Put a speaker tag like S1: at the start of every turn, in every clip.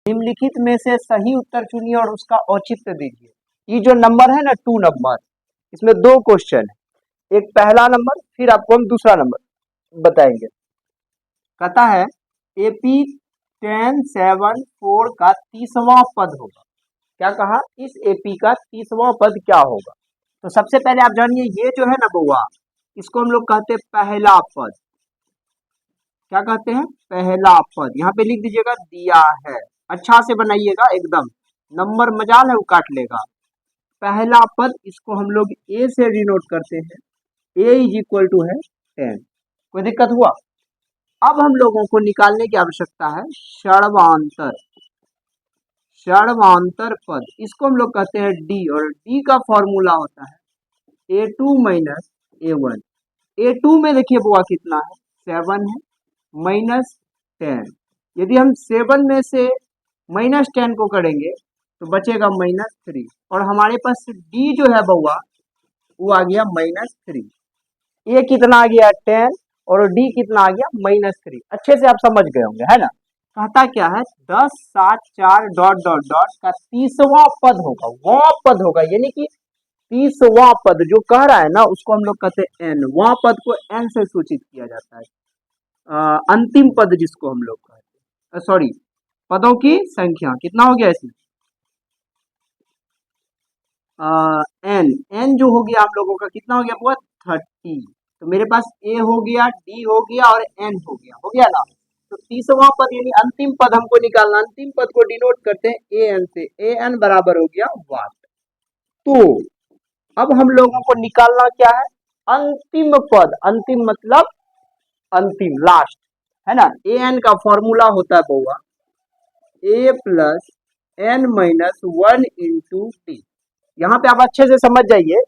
S1: निम्नलिखित में से सही उत्तर चुनिए और उसका औचित्य दीजिए। ये जो नंबर है ना 2 नंबर, इसमें 2 क्वेश्चन है, एक पहला नंबर फिर आपको हम दूसरा नंबर बताएंगे। कहता है AP 1074 का 30वां पद होगा। क्या कहा? इस AP का 30वां पद क्या होगा? तो सबसे पहले आप जानिए ये जो है ना बउआ, इसको हम लोग कहते हैं पहला पद। क्या कहते हैं? पहला पद। यहाँ पे लिख दीजिएगा दिया है, अच्छा से बनाइएगा, एकदम नंबर मजाल है वो काट लेगा। पहला पद इसको हम लोग A से डिनोट करते हैं, A इज इक्वल टू है 10। कोई दिक्कत हुआ? अब हम लोगों को निकालने की आवश्यकता है षड़वांतर। षड़वांतर पद इसको हम लोग कहते हैं D, और D का फॉर्मूला होता है A2 माइनस A1। A2 में देखिए बुआ कितना है? 7 है, माइनस 10। यदि हम 7 में से माइनस 10 को करेंगे तो बचेगा -3, और हमारे पास D जो है बउआ वो आ गया -3। A कितना आ गया? 10, और D कितना आ गया? -3। अच्छे से आप समझ गए होंगे, है ना? कहता क्या है? 10 7 4 डॉट डॉट डॉट का 30वां पद होगा, वह पद होगा, यानी कि 30वां पद जो कह रहा है ना उसको हम लोग कहते हैं n। वह पद को n से सूचित किया जाता है। अंतिम पद जिसको हम लोग कहते हैं, सॉरी, पदों की संख्या कितना हो गया इसमें? n जो हो गया आप लोगों का कितना हो गया बुआ? 30। तो मेरे पास A हो गया, D हो गया और n हो गया ना? तो 30वां पद यानी अंतिम पद हमको निकालना। अंतिम पद को डिनोट करते हैं an से। an बराबर हो गया वाट। तो अब हम लोगों को निकालना क्या है? अंतिम पद। अंतिम मतलब अंतिम, लास्ट, है ना? an का फॉर्मूला होता है बउआ A plus n minus 1 into T. यहाँ पे आप अच्छे से समझ जाइए,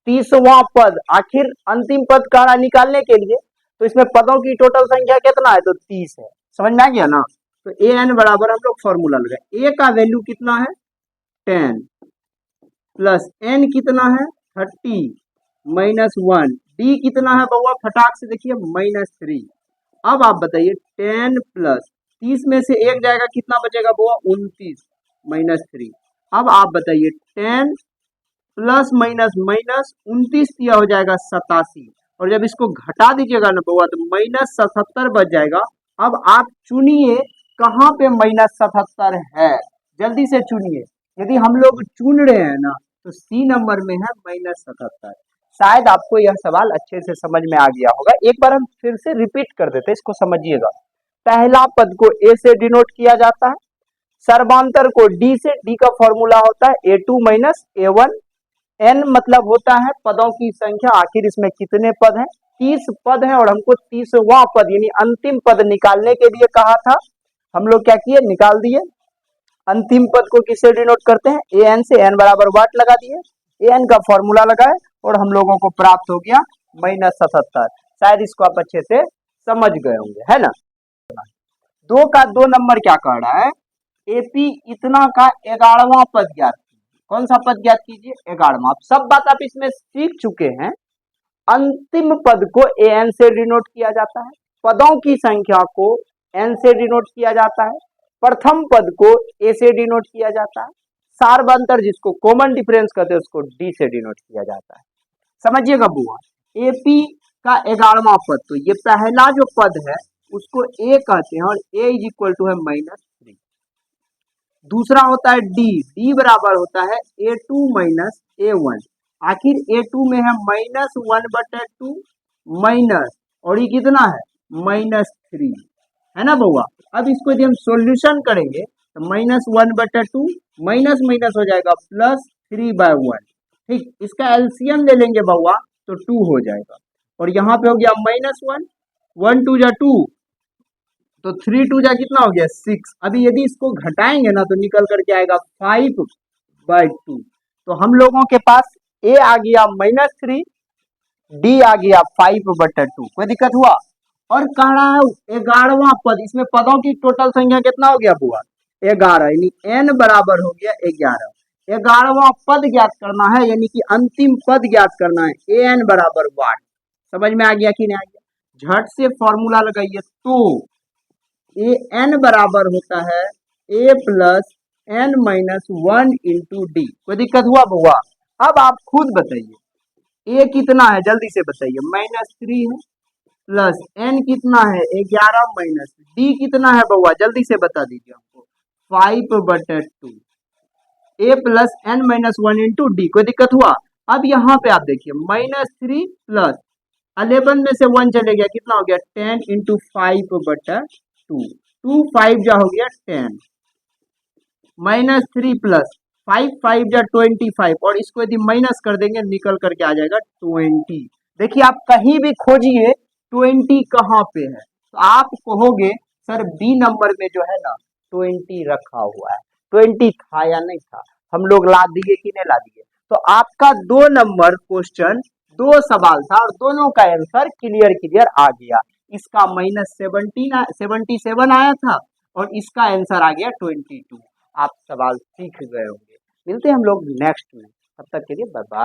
S1: 30वां पद, आखिर अंतिम पद का निकालने के लिए तो इसमें पदों की टोटल संख्या कितना है? तो 30 है। समझ में आ गया ना? तो an बराबर हम लोग फॉर्मूला लगाए, A का वैल्यू कितना है? 10 प्लस n कितना है? 30 माइनस 1। D कितना है बउआ? फटाक से देखिए, -3। अब आप बताइए 10 प्लस 30 में से एक जाएगा, कितना बचेगा बुआ? 29 -3। अब आप बताइए 10 प्लस माइनस माइनस 29 दिया हो जाएगा 87, और जब इसको घटा दीजिएगा ना बउआ तो -77 बच जाएगा। अब आप चुनिए कहाँ पे -77 है, जल्दी से चुनिए। यदि हम लोग चुन रहे हैं ना तो C नंबर में है -77। शायद आपको यह सवाल अच्छे से समझ में आ गया होगा। एक बार हम फिर से रिपीट कर देते हैं, इसको समझिएगा। पहला पद को A से डिनोट किया जाता है, सर्वांतर को D से। D का फॉर्मूला होता है A2 माइनस A1। n मतलब होता है पदों की संख्या। आखिर इसमें कितने पद हैं? 30 पद हैं, और हमको 30वां पद यानी अंतिम पद निकालने के लिए कहा था। हम लोग क्या किए? निकाल दिए। अंतिम पद को किससे डिनोट करते हैं? an से। n बराबर वाट लगा दिए, an का फॉर्मूला लगाए, और हम लोगों को प्राप्त हो गया -77। शायद इसको आप अच्छे से समझ गए होंगे, है ना? 2 का 2 नंबर क्या कह रहा है? AP इतना का 11वां पद ज्ञात कीजिए। कौन सा पद ज्ञात कीजिए? 11वां। अब सब बात आप इसमें सीख चुके हैं। अंतिम पद को an से डिनोट किया जाता है, पदों की संख्या को n से डिनोट किया जाता है, प्रथम पद को A से डिनोट किया जाता है, सार्वंतर जिसको कॉमन डिफरेंस कहते हैं उसको D से डिनोट किया जाता है। समझिएगा बुआ, AP का 11वां पद, तो ये पहला जो पद है उसको A कहते हैं, और A इज इक्वल टू है -3। दूसरा होता है D। D बराबर होता है A2 माइनस A1। आखिर A2 में है -1/2 माइनस, और ये कितना है? -3, है ना बउआ? अब इसको यदि हम सॉल्यूशन करेंगे तो -1/2 माइनस माइनस हो जाएगा +3/1। ठीक, इसका एलसीएम ले लेंगे बउआ तो 2 हो जाएगा, और यहाँ पे हो गया -1, 1 2 जा 2, तो 3 2 जा कितना हो गया? 6। अभी यदि इसको घटाएंगे ना तो निकल करके आएगा 5/2। तो हम लोगों के पास A आ गया -3, D आ गया 5/2। कोई दिक्कत हुआ? और कह रहा है 11वां पद, इसमें पदों की टोटल संख्या कितना हो गया बुआ? 11, यानी n बराबर हो गया 11। 11वां पद ज्ञात करना है, यानी कि अंतिम पद ज्ञात करना है। an बराबर वाट। समझ में आ गया कि नहीं आ गया? झट से फॉर्मूला लगाइए। तो an बराबर होता है A plus N minus 1 into D. कोई दिक्कत हुआ बउआ? अब आप खुद बताइए, ए कितना है जल्दी से बताइए, -3 है, प्लस एन कितना है 11 माइनस डी कितना है बउआ जल्दी से बता दीजिए हमको, 5/2 A plus N minus 1 into D. कोई दिक्कत हुआ? अब यहाँ पे आप देखिए -3 प्लस 11 में से 1 चले गया, कितना हो गया 10 इंटू 5/2, 2 5 जा हो गया 10, -3 प्लस 5 5 जा 25, और इसको यदि माइनस कर देंगे निकल करके आ जाएगा 20। देखिए आप कहीं भी खोजिए 20 कहाँ पे है, तो आप कहोगे सर बी नंबर में जो है ना 20 रखा हुआ है, 20 था या नहीं था, हम लोग ला दिए कि नहीं ला दिए। तो आपका 2 नंबर क्वेश्चन 2 सवाल था और दोनों का आंसर क्लियर आ गया। इसका -77 आया था और इसका आंसर आ गया 22। आप सवाल सीख गए होंगे। मिलते हैं हम लोग नेक्स्ट में, तब तक के लिए बाय बाय।